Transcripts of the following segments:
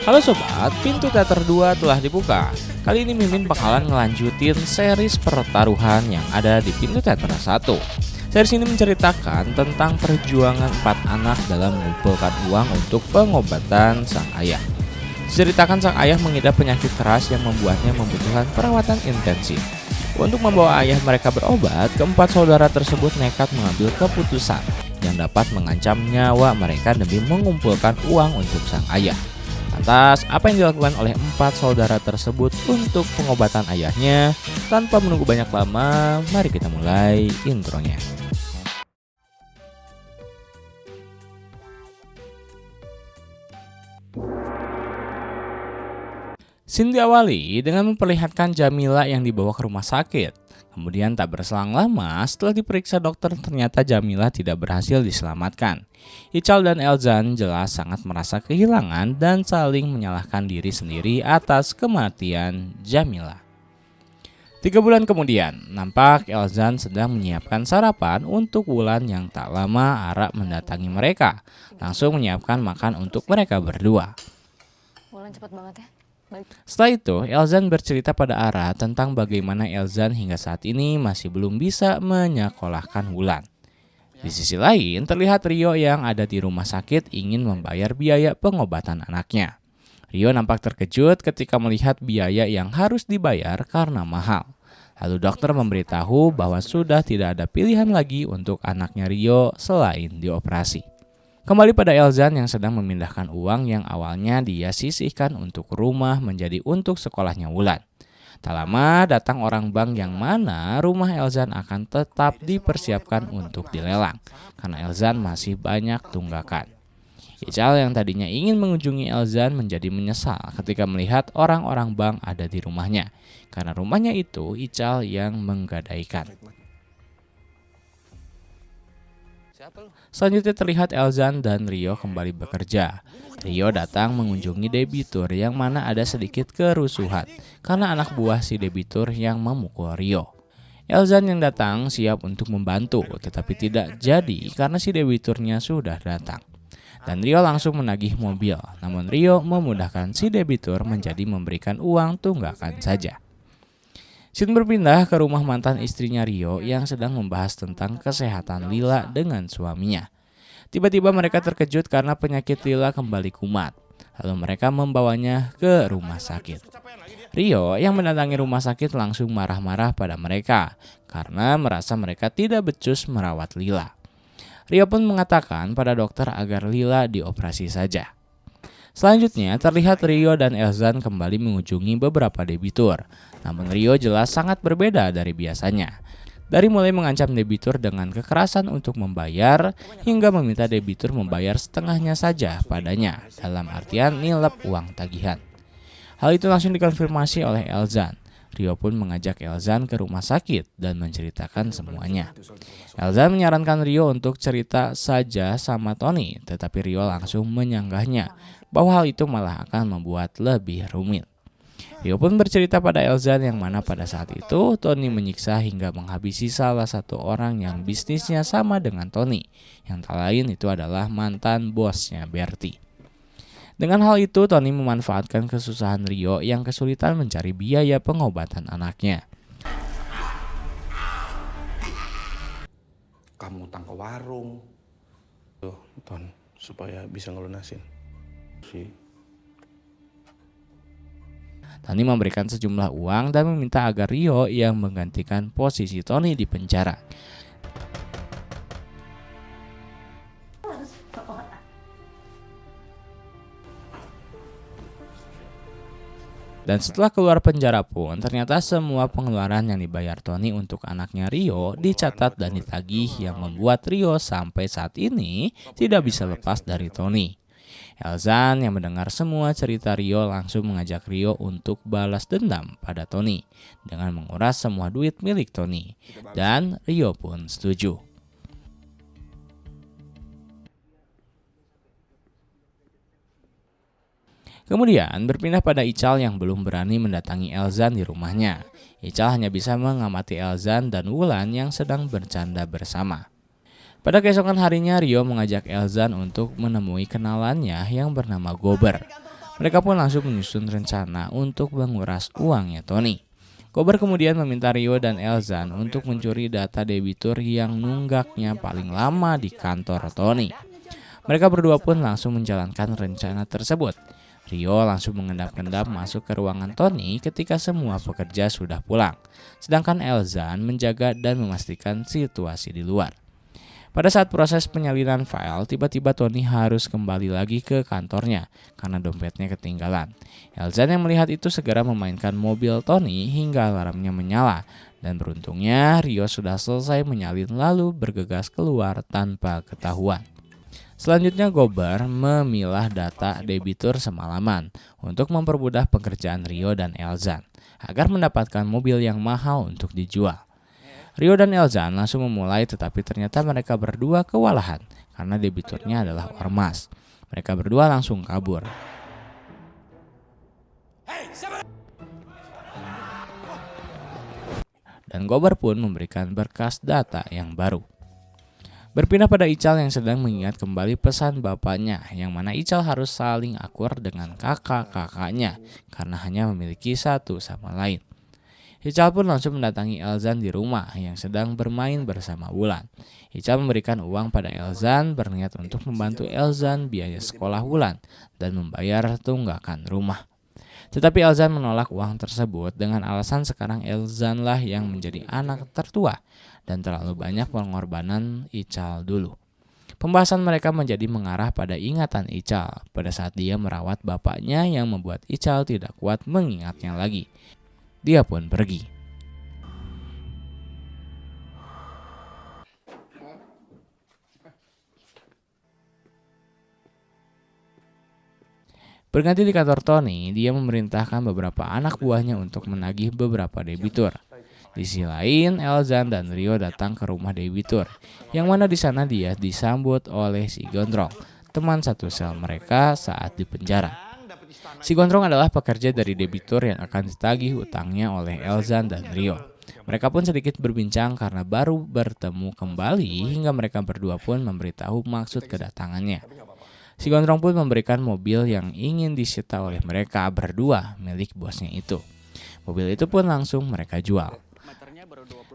Halo sobat, pintu teater 2 telah dibuka. Kali ini Mimin bakalan ngelanjutin series pertaruhan yang ada di pintu teater 1. Series ini menceritakan tentang perjuangan 4 anak dalam mengumpulkan uang untuk pengobatan sang ayah. Diceritakan sang ayah mengidap penyakit keras yang membuatnya membutuhkan perawatan intensif. Untuk membawa ayah mereka berobat, keempat saudara tersebut nekat mengambil keputusan yang dapat mengancam nyawa mereka demi mengumpulkan uang untuk sang ayah. Lantas, apa yang dilakukan oleh 4 saudara tersebut untuk pengobatan ayahnya? Tanpa menunggu banyak lama, mari kita mulai intronya. Scene diawali dengan memperlihatkan Jamila yang dibawa ke rumah sakit. Kemudian tak berselang lama, setelah diperiksa dokter ternyata Jamila tidak berhasil diselamatkan. Ical dan Elzan jelas sangat merasa kehilangan dan saling menyalahkan diri sendiri atas kematian Jamila. 3 bulan kemudian, nampak Elzan sedang menyiapkan sarapan untuk Wulan yang tak lama Ara mendatangi mereka. Langsung menyiapkan makan untuk mereka berdua. Wulan cepet banget ya. Setelah itu, Elzan bercerita pada Ara tentang bagaimana Elzan hingga saat ini masih belum bisa menyekolahkan Wulan. Di sisi lain, terlihat Rio yang ada di rumah sakit ingin membayar biaya pengobatan anaknya. Rio nampak terkejut ketika melihat biaya yang harus dibayar karena mahal. Lalu dokter memberitahu bahwa sudah tidak ada pilihan lagi untuk anaknya Rio selain dioperasi. Kembali pada Elzan yang sedang memindahkan uang yang awalnya dia sisihkan untuk rumah menjadi untuk sekolahnya Wulan. Tak lama datang orang bank yang mana rumah Elzan akan tetap dipersiapkan untuk dilelang karena Elzan masih banyak tunggakan. Ical yang tadinya ingin mengunjungi Elzan menjadi menyesal ketika melihat orang-orang bank ada di rumahnya karena rumahnya itu Ical yang menggadaikan. Selanjutnya terlihat Elzan dan Rio kembali bekerja. Rio datang mengunjungi debitur yang mana ada sedikit kerusuhan karena anak buah si debitur yang memukul Rio. Elzan yang datang siap untuk membantu tetapi tidak jadi karena si debiturnya sudah datang. Dan Rio langsung menagih mobil, namun Rio memudahkan si debitur menjadi memberikan uang tunggakan saja. Scene berpindah ke rumah mantan istrinya Rio yang sedang membahas tentang kesehatan Lila dengan suaminya. Tiba-tiba mereka terkejut karena penyakit Lila kembali kumat. Lalu mereka membawanya ke rumah sakit. Rio yang mendatangi rumah sakit langsung marah-marah pada mereka karena merasa mereka tidak becus merawat Lila. Rio pun mengatakan pada dokter agar Lila dioperasi saja. Selanjutnya terlihat Rio dan Elzan kembali mengunjungi beberapa debitur. Namun Rio jelas sangat berbeda dari biasanya. Dari mulai mengancam debitur dengan kekerasan untuk membayar, hingga meminta debitur membayar setengahnya saja padanya, dalam artian nilep uang tagihan. Hal itu langsung dikonfirmasi oleh Elzan. Rio pun mengajak Elzan ke rumah sakit dan menceritakan semuanya. Elzan menyarankan Rio untuk cerita saja sama Tony, tetapi Rio langsung menyanggahnya bahwa hal itu malah akan membuat lebih rumit. Rio pun bercerita pada Elzan yang mana pada saat itu Tony menyiksa hingga menghabisi salah satu orang yang bisnisnya sama dengan Tony, yang tak lain itu adalah mantan bosnya Bertie. Dengan hal itu Tony memanfaatkan kesusahan Rio yang kesulitan mencari biaya pengobatan anaknya. Kamu utang ke warung. Tuh, Ton, supaya bisa ngelunasin. Tony memberikan sejumlah uang dan meminta agar Rio yang menggantikan posisi Tony di penjara. Dan setelah keluar penjara pun, ternyata semua pengeluaran yang dibayar Tony untuk anaknya Rio dicatat dan ditagih yang membuat Rio sampai saat ini tidak bisa lepas dari Tony. Elzan yang mendengar semua cerita Rio langsung mengajak Rio untuk balas dendam pada Tony dengan menguras semua duit milik Tony. Dan Rio pun setuju. Kemudian berpindah pada Ical yang belum berani mendatangi Elzan di rumahnya. Ical hanya bisa mengamati Elzan dan Wulan yang sedang bercanda bersama. Pada keesokan harinya Rio mengajak Elzan untuk menemui kenalannya yang bernama Gober. Mereka pun langsung menyusun rencana untuk menguras uangnya Tony. Gober kemudian meminta Rio dan Elzan untuk mencuri data debitur yang nunggaknya paling lama di kantor Tony. Mereka berdua pun langsung menjalankan rencana tersebut. Rio langsung mengendap-endap masuk ke ruangan Tony ketika semua pekerja sudah pulang, sedangkan Elzan menjaga dan memastikan situasi di luar. Pada saat proses penyalinan file, tiba-tiba Tony harus kembali lagi ke kantornya karena dompetnya ketinggalan. Elzan yang melihat itu segera memainkan mobil Tony hingga alarmnya menyala, dan beruntungnya Rio sudah selesai menyalin lalu bergegas keluar tanpa ketahuan. Selanjutnya Gober memilah data debitur semalaman untuk mempermudah pekerjaan Rio dan Elzan agar mendapatkan mobil yang mahal untuk dijual. Rio dan Elzan langsung memulai, tetapi ternyata mereka berdua kewalahan karena debiturnya adalah ormas. Mereka berdua langsung kabur. Dan Gober pun memberikan berkas data yang baru. Berpindah pada Ical yang sedang mengingat kembali pesan bapaknya, yang mana Ical harus saling akur dengan kakak-kakaknya karena hanya memiliki satu sama lain. Ical pun langsung mendatangi Elzan di rumah yang sedang bermain bersama Wulan. Ical memberikan uang pada Elzan berniat untuk membantu Elzan biaya sekolah Wulan dan membayar tunggakan rumah. Tetapi Elzan menolak uang tersebut dengan alasan sekarang Elzan lah yang menjadi anak tertua dan terlalu banyak pengorbanan Ical dulu. Pembahasan mereka menjadi mengarah pada ingatan Ical pada saat dia merawat bapaknya yang membuat Ical tidak kuat mengingatnya lagi. Dia pun pergi. Berganti di kantor Tony, dia memerintahkan beberapa anak buahnya untuk menagih beberapa debitur. Di sisi lain, Elzan dan Rio datang ke rumah debitur, yang mana di sana dia disambut oleh si Gondrong, teman satu sel mereka saat di penjara. Si Gondrong adalah pekerja dari debitur yang akan ditagih utangnya oleh Elzan dan Rio. Mereka pun sedikit berbincang karena baru bertemu kembali hingga mereka berdua pun memberitahu maksud kedatangannya. Si Gondrong pun memberikan mobil yang ingin disita oleh mereka berdua milik bosnya itu. Mobil itu pun langsung mereka jual.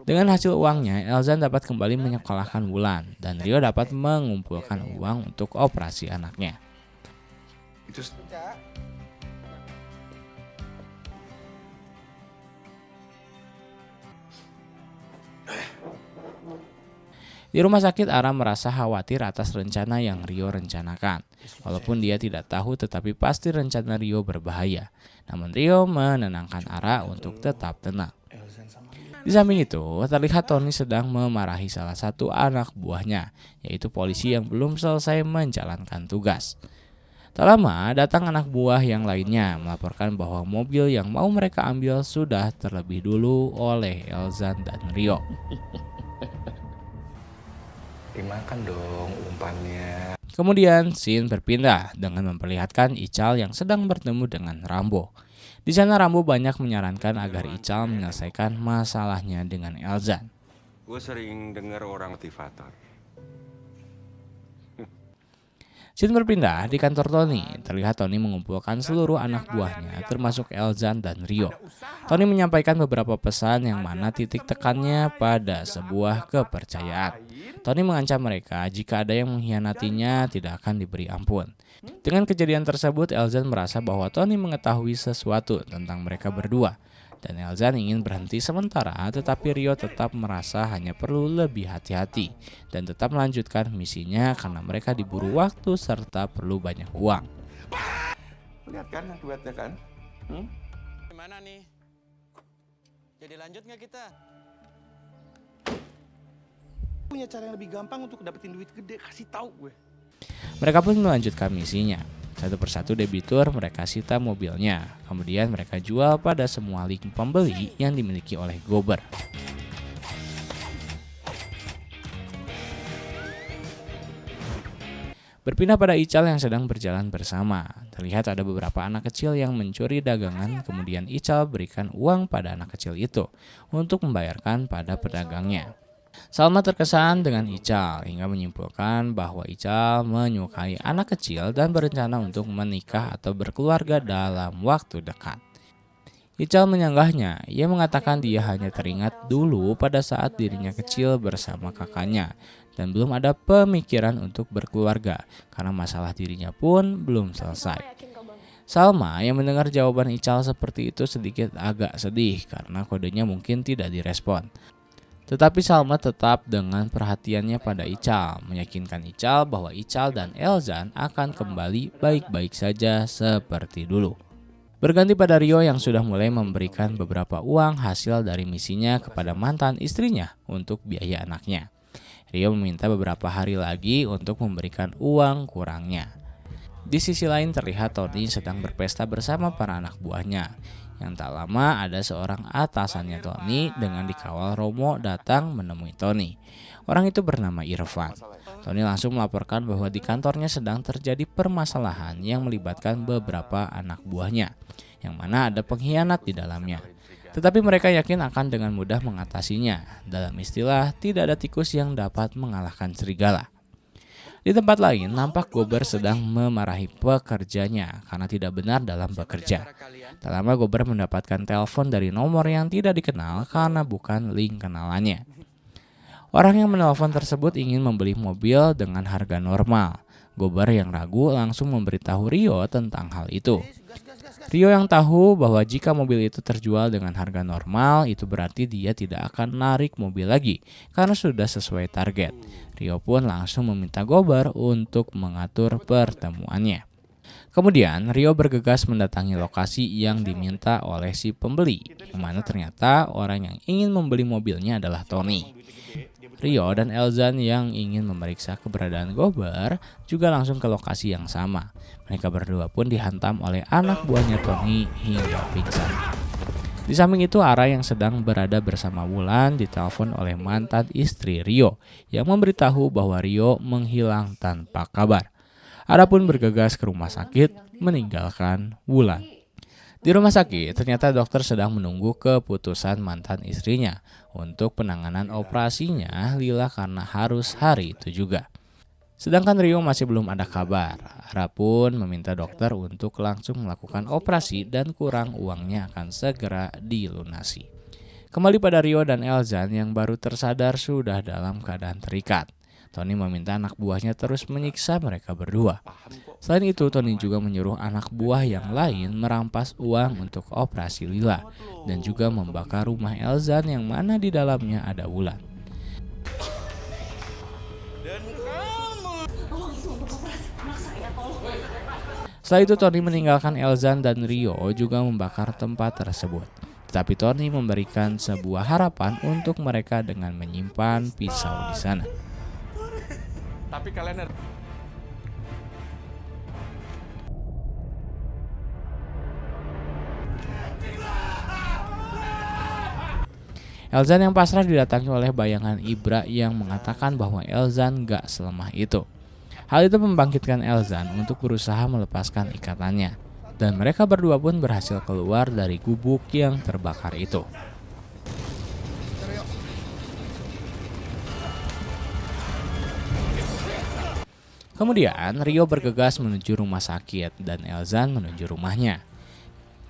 Dengan hasil uangnya, Elzan dapat kembali menyekolahkan Wulan dan Rio dapat mengumpulkan uang untuk operasi anaknya. Di rumah sakit, Ara merasa khawatir atas rencana yang Rio rencanakan. Walaupun dia tidak tahu, tetapi pasti rencana Rio berbahaya. Namun Rio menenangkan Ara untuk tetap tenang. Di samping itu, terlihat Tony sedang memarahi salah satu anak buahnya, yaitu polisi yang belum selesai menjalankan tugas. Tak lama, datang anak buah yang lainnya melaporkan bahwa mobil yang mau mereka ambil sudah terlebih dulu oleh Elzan dan Rio. Dimakan dong umpannya. Kemudian scene berpindah dengan memperlihatkan Ical yang sedang bertemu dengan Rambo. Di sana Rambo banyak menyarankan agar Ical menyelesaikan masalahnya dengan Elzan. Gue sering dengar orang motivator. Scene berpindah di kantor Tony. Terlihat Tony mengumpulkan seluruh anak buahnya termasuk Elzan dan Rio. Tony menyampaikan beberapa pesan yang mana titik tekannya pada sebuah kepercayaan. Tony mengancam mereka jika ada yang mengkhianatinya tidak akan diberi ampun. Dengan kejadian tersebut, Elzan merasa bahwa Tony mengetahui sesuatu tentang mereka berdua. Dan Elzan ingin berhenti sementara, tetapi Rio tetap merasa hanya perlu lebih hati-hati dan tetap melanjutkan misinya karena mereka diburu waktu serta perlu banyak uang. Lihat kan akibatnya kan? Gimana nih? Jadi lanjut nggak kita? Punya cara yang lebih gampang untuk dapetin duit gede, kasih tahu gue. Mereka pun melanjutkan misinya. Satu persatu debitur mereka sita mobilnya, kemudian mereka jual pada semua link pembeli yang dimiliki oleh Gober. Berpindah pada Ical yang sedang berjalan bersama. Terlihat ada beberapa anak kecil yang mencuri dagangan, kemudian Ical berikan uang pada anak kecil itu untuk membayarkan pada pedagangnya. Salma terkesan dengan Ical hingga menyimpulkan bahwa Ical menyukai anak kecil dan berencana untuk menikah atau berkeluarga dalam waktu dekat. Ical menyanggahnya. Ia mengatakan dia hanya teringat dulu pada saat dirinya kecil bersama kakaknya dan belum ada pemikiran untuk berkeluarga karena masalah dirinya pun belum selesai. Salma yang mendengar jawaban Ical seperti itu sedikit agak sedih karena kodenya mungkin tidak direspon. Tetapi Salma tetap dengan perhatiannya pada Ical, meyakinkan Ical bahwa Ical dan Elzan akan kembali baik-baik saja seperti dulu. Berganti pada Rio yang sudah mulai memberikan beberapa uang hasil dari misinya kepada mantan istrinya untuk biaya anaknya. Rio meminta beberapa hari lagi untuk memberikan uang kurangnya. Di sisi lain terlihat Tony sedang berpesta bersama para anak buahnya. Yang tak lama ada seorang atasannya Tony dengan dikawal Romo datang menemui Tony. Orang itu bernama Irfan. Tony langsung melaporkan bahwa di kantornya sedang terjadi permasalahan yang melibatkan beberapa anak buahnya, yang mana ada pengkhianat di dalamnya. Tetapi mereka yakin akan dengan mudah mengatasinya. Dalam istilah, tidak ada tikus yang dapat mengalahkan serigala. Di tempat lain, nampak Gober sedang memarahi pekerjanya karena tidak benar dalam bekerja. Tak lama Gober mendapatkan telepon dari nomor yang tidak dikenal karena bukan link kenalannya. Orang yang menelpon tersebut ingin membeli mobil dengan harga normal. Gober yang ragu langsung memberitahu Rio tentang hal itu. Rio yang tahu bahwa jika mobil itu terjual dengan harga normal, itu berarti dia tidak akan narik mobil lagi karena sudah sesuai target. Rio pun langsung meminta Gober untuk mengatur pertemuannya. Kemudian Rio bergegas mendatangi lokasi yang diminta oleh si pembeli, yang mana ternyata orang yang ingin membeli mobilnya adalah Tony. Rio dan Elzan yang ingin memeriksa keberadaan Gober juga langsung ke lokasi yang sama. Mereka berdua pun dihantam oleh anak buahnya Tony hingga pingsan. Di samping itu, Ara yang sedang berada bersama Wulan ditelepon oleh mantan istri Rio yang memberitahu bahwa Rio menghilang tanpa kabar. Ara pun bergegas ke rumah sakit meninggalkan Wulan. Di rumah sakit, ternyata dokter sedang menunggu keputusan mantan istrinya untuk penanganan operasinya Lila karena harus hari itu juga. Sedangkan Rio masih belum ada kabar. Ara pun meminta dokter untuk langsung melakukan operasi dan kurang uangnya akan segera dilunasi. Kembali pada Rio dan Elzan yang baru tersadar sudah dalam keadaan terikat. Tony meminta anak buahnya terus menyiksa mereka berdua. Selain itu, Tony juga menyuruh anak buah yang lain merampas uang untuk operasi Lila dan juga membakar rumah Elzan yang mana di dalamnya ada Wulan. Setelah itu Tony meninggalkan Elzan dan Rio juga membakar tempat tersebut. Tetapi Tony memberikan sebuah harapan untuk mereka dengan menyimpan pisau di sana. Tapi kalian Elzan yang pasrah didatangi oleh bayangan Ibra yang mengatakan bahwa Elzan gak selemah itu. Hal itu membangkitkan Elzan untuk berusaha melepaskan ikatannya. Dan mereka berdua pun berhasil keluar dari gubuk yang terbakar itu. Kemudian Rio bergegas menuju rumah sakit dan Elzan menuju rumahnya.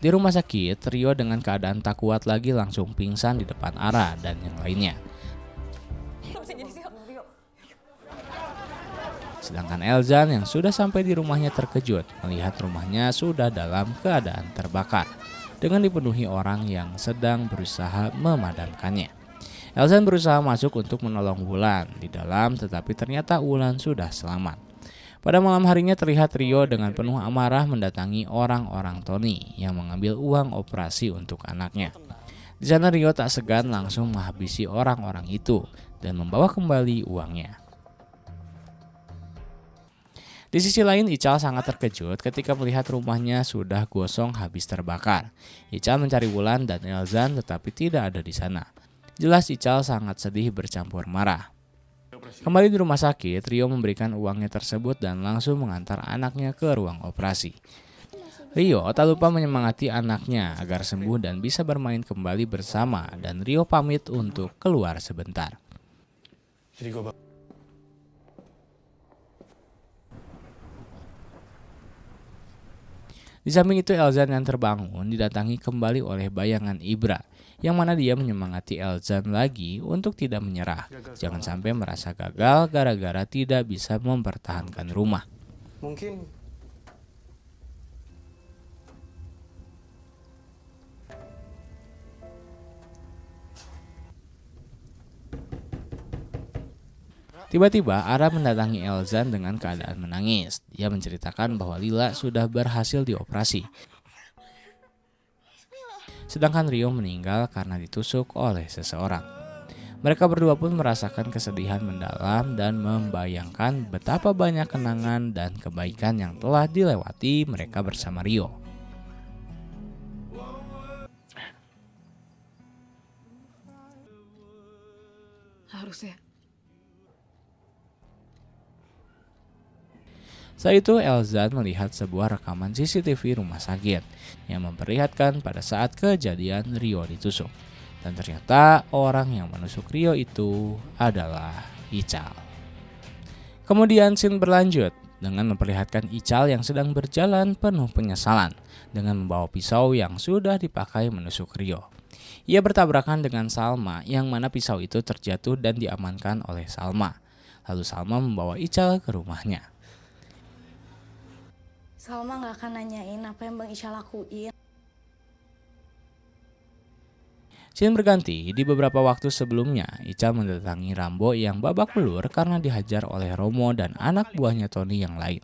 Di rumah sakit, Rio dengan keadaan tak kuat lagi langsung pingsan di depan Ara dan yang lainnya. Sedangkan Elzan yang sudah sampai di rumahnya terkejut melihat rumahnya sudah dalam keadaan terbakar dengan dipenuhi orang yang sedang berusaha memadamkannya. Elzan berusaha masuk untuk menolong Wulan di dalam, tetapi ternyata Wulan sudah selamat. Pada malam harinya terlihat Rio dengan penuh amarah mendatangi orang-orang Tony yang mengambil uang operasi untuk anaknya. Di sana Rio tak segan langsung menghabisi orang-orang itu dan membawa kembali uangnya. Di sisi lain, Ical sangat terkejut ketika melihat rumahnya sudah gosong habis terbakar. Ical mencari Wulan dan Elzan tetapi tidak ada di sana. Jelas Ical sangat sedih bercampur marah. Kembali di rumah sakit, Rio memberikan uangnya tersebut dan langsung mengantar anaknya ke ruang operasi. Rio tak lupa menyemangati anaknya agar sembuh dan bisa bermain kembali bersama dan Rio pamit untuk keluar sebentar. Jadi gue Di samping itu Elzan yang terbangun didatangi kembali oleh bayangan Ibra, yang mana dia menyemangati Elzan lagi untuk tidak menyerah. Jangan sampai merasa gagal gara-gara tidak bisa mempertahankan rumah. mungkin Tiba-tiba Ara mendatangi Elzan dengan keadaan menangis. Dia menceritakan bahwa Lila sudah berhasil dioperasi. Sedangkan Rio meninggal karena ditusuk oleh seseorang. Mereka berdua pun merasakan kesedihan mendalam dan membayangkan betapa banyak kenangan dan kebaikan yang telah dilewati mereka bersama Rio. Harusnya. Saat itu Elzan melihat sebuah rekaman CCTV rumah sakit yang memperlihatkan pada saat kejadian Rio ditusuk. Dan ternyata orang yang menusuk Rio itu adalah Ical. Kemudian scene berlanjut dengan memperlihatkan Ical yang sedang berjalan penuh penyesalan dengan membawa pisau yang sudah dipakai menusuk Rio. Ia bertabrakan dengan Salma yang mana pisau itu terjatuh dan diamankan oleh Salma. Lalu Salma membawa Ical ke rumahnya. Salma gak akan nanyain apa yang Bang Ical lakuin. Scene berganti, di beberapa waktu sebelumnya, Ical mendatangi Rambo yang babak belur karena dihajar oleh Romo dan anak buahnya Tony yang lain.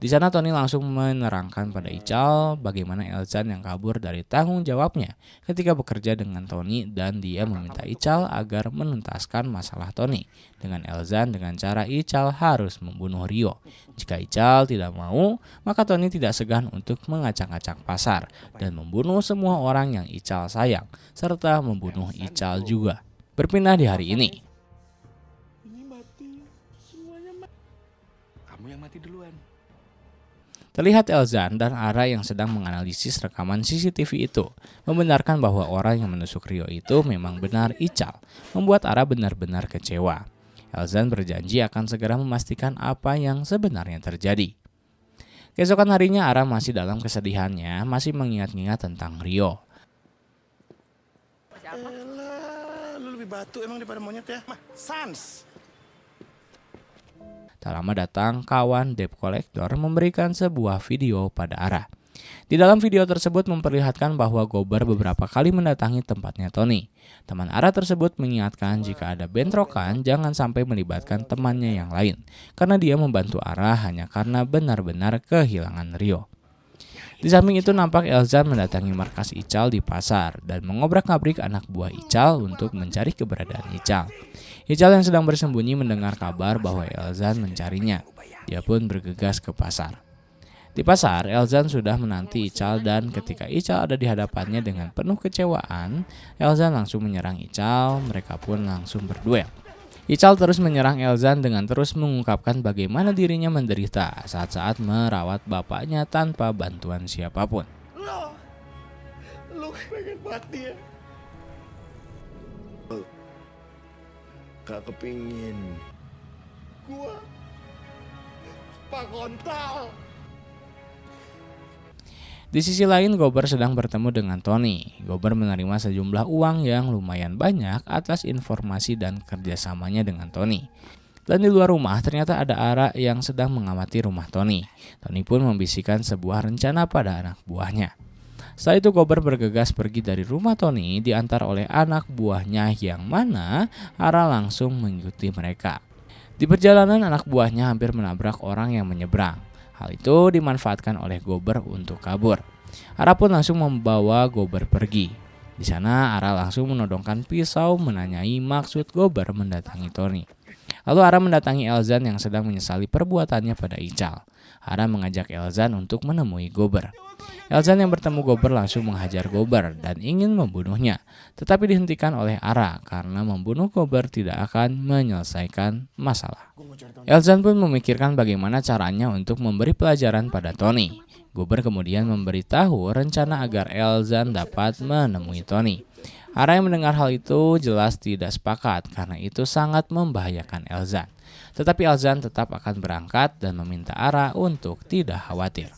Di sana Tony langsung menerangkan pada Ical bagaimana Elzan yang kabur dari tanggung jawabnya ketika bekerja dengan Tony dan dia meminta Ical agar menuntaskan masalah Tony dengan Elzan dengan cara Ical harus membunuh Rio. Jika Ical tidak mau, maka Tony tidak segan untuk mengacak-acak pasar dan membunuh semua orang yang Ical sayang serta membunuh Ical juga. Berpindah di hari ini. Kamu yang mati duluan. Terlihat Elzan dan Ara yang sedang menganalisis rekaman CCTV itu membenarkan bahwa orang yang menusuk Rio itu memang benar Ical, membuat Ara benar-benar kecewa. Elzan berjanji akan segera memastikan apa yang sebenarnya terjadi. Keesokan harinya Ara masih dalam kesedihannya, masih mengingat-ingat tentang Rio. lu lebih batu emang daripada monyet ya. Mah, sans. Tak lama datang kawan debt collector memberikan sebuah video pada Ara. Di dalam video tersebut memperlihatkan bahwa Gober beberapa kali mendatangi tempatnya Tony. Teman Ara tersebut mengingatkan jika ada bentrokan jangan sampai melibatkan temannya yang lain, karena dia membantu Ara hanya karena benar-benar kehilangan Rio. Di samping itu nampak Elzan mendatangi markas Ical di pasar dan mengobrak-abrik anak buah Ical untuk mencari keberadaan Ical. Ical yang sedang bersembunyi mendengar kabar bahwa Elzan mencarinya. Dia pun bergegas ke pasar. Di pasar, Elzan sudah menanti Ical dan ketika Ical ada di hadapannya dengan penuh kecewaan, Elzan langsung menyerang Ical, mereka pun langsung berduel. Ical terus menyerang Elzan dengan terus mengungkapkan bagaimana dirinya menderita saat-saat merawat bapaknya tanpa bantuan siapapun. Lu pengen mati ya? Gak kepingin. Gua Pak Kontal. Di sisi lain, Gober sedang bertemu dengan Tony. Gober menerima sejumlah uang yang lumayan banyak atas informasi dan kerjasamanya dengan Tony. Dan di luar rumah ternyata ada Ara yang sedang mengamati rumah Tony. Tony pun membisikkan sebuah rencana pada anak buahnya. Setelah itu Gober bergegas pergi dari rumah Tony diantar oleh anak buahnya yang mana Ara langsung mengikuti mereka. Di perjalanan anak buahnya hampir menabrak orang yang menyeberang. Hal itu dimanfaatkan oleh Gober untuk kabur. Ara pun langsung membawa Gober pergi. Di sana Ara langsung menodongkan pisau menanyai maksud Gober mendatangi Tony. Lalu Ara mendatangi Elzan yang sedang menyesali perbuatannya pada Ical. Ara mengajak Elzan untuk menemui Gober. Elzan yang bertemu Gober langsung menghajar Gober dan ingin membunuhnya, tetapi dihentikan oleh Ara karena membunuh Gober tidak akan menyelesaikan masalah. Elzan pun memikirkan bagaimana caranya untuk memberi pelajaran pada Tony. Gober kemudian memberitahu rencana agar Elzan dapat menemui Tony. Ara yang mendengar hal itu jelas tidak sepakat karena itu sangat membahayakan Elzan. Tetapi Elzan tetap akan berangkat dan meminta Ara untuk tidak khawatir.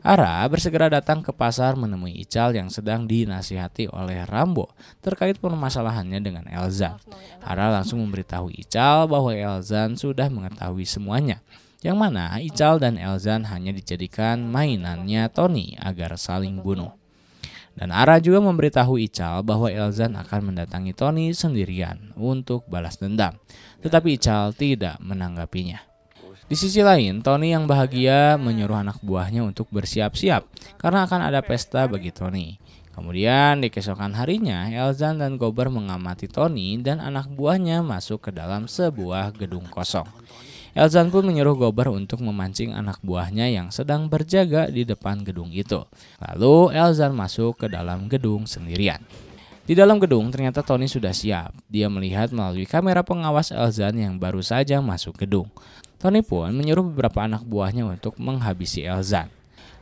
Ara bersegera datang ke pasar menemui Ical yang sedang dinasihati oleh Rambo terkait permasalahannya dengan Elzan. Ara langsung memberitahu Ical bahwa Elzan sudah mengetahui semuanya, yang mana Ical dan Elzan hanya dijadikan mainannya Tony agar saling bunuh. Dan Ara juga memberitahu Ical bahwa Elzan akan mendatangi Tony sendirian untuk balas dendam. Tetapi Ical tidak menanggapinya. Di sisi lain, Tony yang bahagia menyuruh anak buahnya untuk bersiap-siap karena akan ada pesta bagi Tony. Kemudian di keesokan harinya, Elzan dan Gober mengamati Tony dan anak buahnya masuk ke dalam sebuah gedung kosong. Elzan pun menyuruh Gober untuk memancing anak buahnya yang sedang berjaga di depan gedung itu. Lalu Elzan masuk ke dalam gedung sendirian. Di dalam gedung ternyata Tony sudah siap. Dia melihat melalui kamera pengawas Elzan yang baru saja masuk gedung. Tony pun menyuruh beberapa anak buahnya untuk menghabisi Elzan.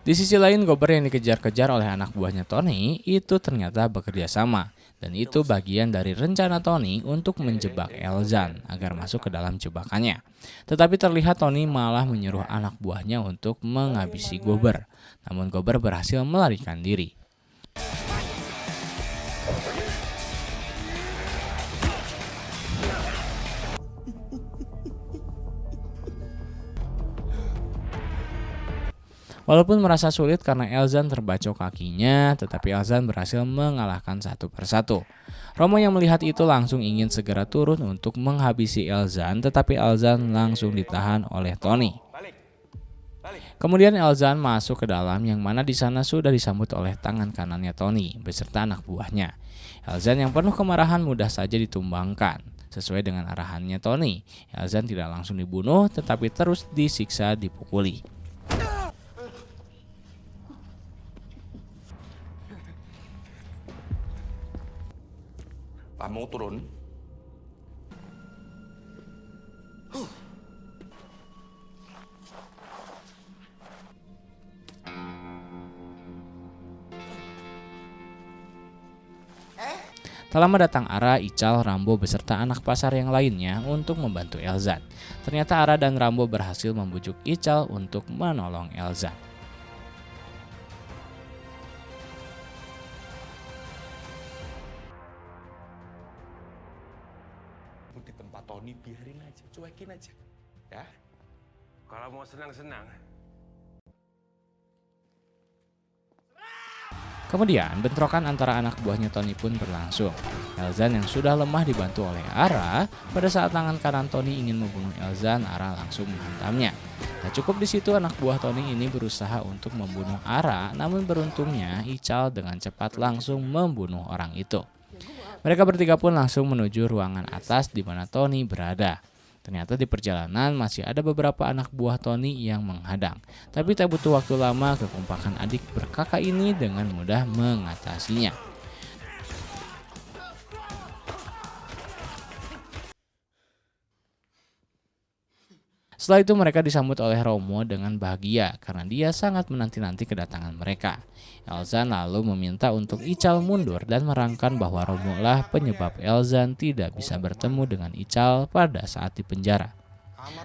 Di sisi lain, Gober yang dikejar-kejar oleh anak buahnya Tony itu ternyata bekerja sama. Dan itu bagian dari rencana Tony untuk menjebak Elzan agar masuk ke dalam jebakannya. Tetapi terlihat Tony malah menyuruh anak buahnya untuk menghabisi Gober. Namun Gober berhasil melarikan diri. Walaupun merasa sulit karena Elzan terbacok kakinya, tetapi Elzan berhasil mengalahkan satu persatu. Romo yang melihat itu langsung ingin segera turun untuk menghabisi Elzan, tetapi Elzan langsung ditahan oleh Tony. Kemudian Elzan masuk ke dalam yang mana di sana sudah disambut oleh tangan kanannya Tony beserta anak buahnya. Elzan yang penuh kemarahan mudah saja ditumbangkan. Sesuai dengan arahannya Tony, Elzan tidak langsung dibunuh tetapi terus disiksa dipukuli. Pak mau turun? Tak lama datang Ara, Ical, Rambo beserta anak pasar yang lainnya untuk membantu Elzan. Ternyata Ara dan Rambo berhasil membujuk Ical untuk menolong Elzan. Di tempat Tony biarin aja, cuekin aja, ya. Kalau mau senang-senang, Kemudian bentrokan antara anak buahnya Tony pun berlangsung. Elzan yang sudah lemah dibantu oleh Ara. Pada saat tangan kanan Tony ingin membunuh Elzan, Ara langsung menghantamnya. Tak cukup di situ, anak buah Tony ini berusaha untuk membunuh Ara, namun beruntungnya Ical dengan cepat langsung membunuh orang itu. Mereka bertiga pun langsung menuju ruangan atas di mana Tony berada. Ternyata di perjalanan masih ada beberapa anak buah Tony yang menghadang. Tapi tak butuh waktu lama, kekompakan adik berkakak ini dengan mudah mengatasinya. Setelah itu mereka disambut oleh Romo dengan bahagia karena dia sangat menanti-nanti kedatangan mereka. Elzan lalu meminta untuk Ical mundur dan merangkan bahwa Romo lah penyebab Elzan tidak bisa bertemu dengan Ical pada saat di penjara.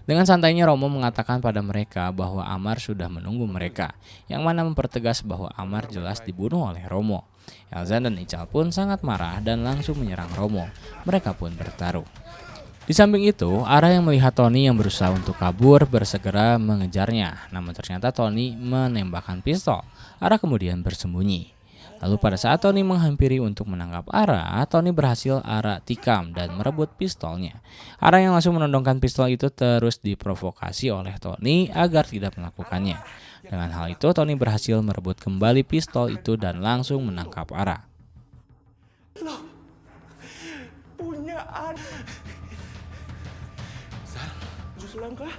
Dengan santainya Romo mengatakan pada mereka bahwa Amar sudah menunggu mereka, yang mana mempertegas bahwa Amar jelas dibunuh oleh Romo. Elzan dan Ical pun sangat marah dan langsung menyerang Romo. Mereka pun bertarung. Di samping itu, Ara yang melihat Tony yang berusaha untuk kabur bersegera mengejarnya. Namun ternyata Tony menembakkan pistol. Ara kemudian bersembunyi. Lalu pada saat Tony menghampiri untuk menangkap Ara, Tony berhasil Ara tikam dan merebut pistolnya. Ara yang langsung menodongkan pistol itu terus diprovokasi oleh Tony agar tidak melakukannya. Dengan hal itu, Tony berhasil merebut kembali pistol itu dan langsung menangkap Ara. Punya anak. Langkah.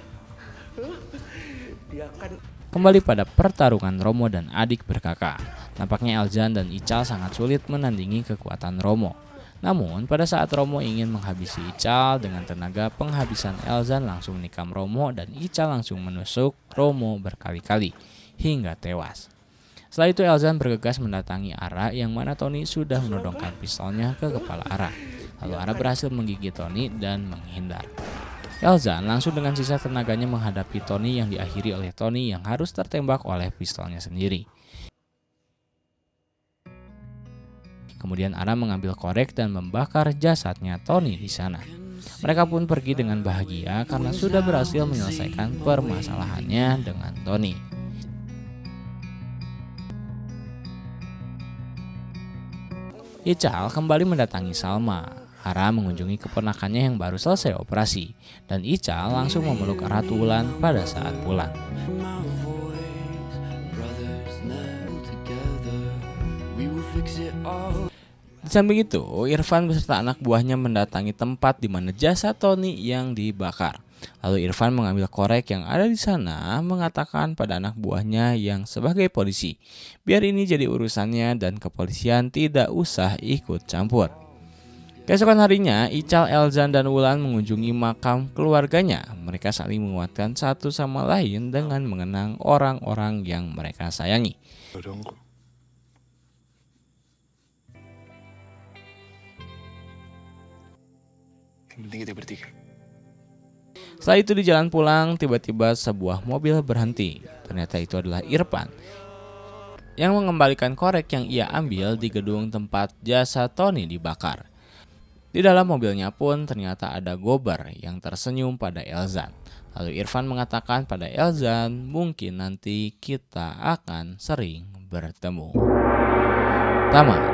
Dia akan Kembali pada pertarungan Romo dan adik berkakak. Nampaknya Elzan dan Ical sangat sulit menandingi kekuatan Romo. Namun pada saat Romo ingin menghabisi Ical dengan tenaga penghabisan, Elzan langsung menikam Romo dan Ical langsung menusuk Romo berkali-kali hingga tewas. Setelah itu Elzan bergegas mendatangi Ara yang mana Tony sudah menodongkan pistolnya ke kepala Ara. Lalu Ara berhasil menggigit Tony dan menghindar. Elzan langsung dengan sisa tenaganya menghadapi Tony yang diakhiri oleh Tony yang harus tertembak oleh pistolnya sendiri. Kemudian Ara mengambil korek dan membakar jasadnya Tony di sana. Mereka pun pergi dengan bahagia karena sudah berhasil menyelesaikan permasalahannya dengan Tony. Ical kembali mendatangi Salma. Ara mengunjungi keponakannya yang baru selesai operasi, dan Ical langsung memeluk Ratu Wulan pada saat pulang. Di samping itu, Irfan beserta anak buahnya mendatangi tempat di mana jasad Tony yang dibakar. Lalu Irfan mengambil korek yang ada di sana, mengatakan pada anak buahnya yang sebagai polisi, biar ini jadi urusannya dan kepolisian tidak usah ikut campur. Keesokan harinya, Ical, Elzan, dan Wulan mengunjungi makam keluarganya. Mereka saling menguatkan satu sama lain dengan mengenang orang-orang yang mereka sayangi. Yang penting kita bertiga. Setelah itu di jalan pulang, tiba-tiba sebuah mobil berhenti. Ternyata itu adalah Irfan yang mengembalikan korek yang ia ambil di gedung tempat jasad Tony dibakar. Di dalam mobilnya pun ternyata ada Gober yang tersenyum pada Elzan. Lalu Irfan mengatakan pada Elzan, mungkin nanti kita akan sering bertemu. Tamat.